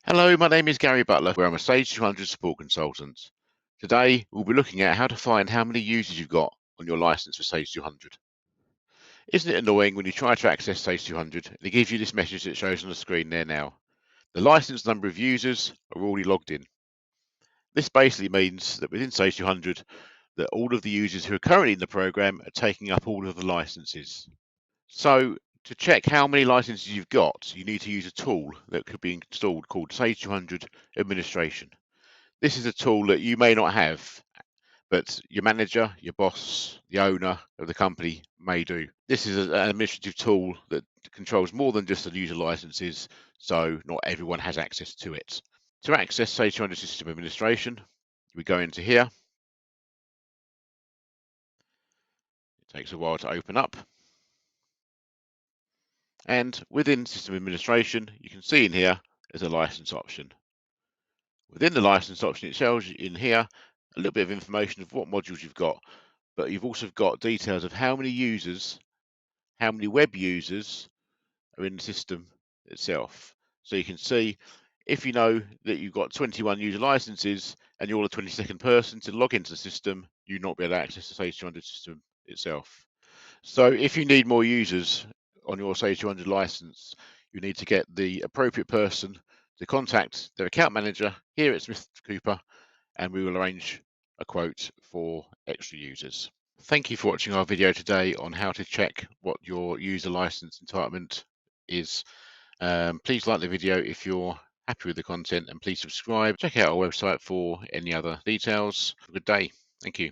Hello, my name is Gary Butler, where I'm a Sage 200 support consultant. Today, we'll be looking at how to find how many users you've got on your license for Sage 200. Isn't it annoying when you try to access Sage 200 and it gives you this message that shows on the screen there now? The license number of users are already logged in. This basically means that within Sage 200, that all of the users who are currently in the program are taking up all of the licenses. So to check how many licenses you've got, you need to use a tool that could be installed called Sage 200 Administration. This is a tool that you may not have, but your manager, your boss, the owner of the company may do. This is an administrative tool that controls more than just the user licenses, so not everyone has access to it. To access Sage 200 System Administration, we go into here. It takes a while to open up. And within System Administration, you can see in here there's a license option. Within the license option, it shows you in here a little bit of information of what modules you've got, but you've also got details of how many users, how many web users are in the system itself. So you can see if you know that you've got 21 user licenses and you're the 22nd person to log into the system, you'll not be able to access the Sage 200 system itself. So if you need more users on your Sage 200 license, you need to get the appropriate person to contact their account manager here at Smith Cooper, and we will arrange a quote for extra users. Thank you for watching our video today on how to check what your user license entitlement is. Please like the video if you're happy with the content, and please subscribe. Check out our website for any other details. Have a good day. Thank you.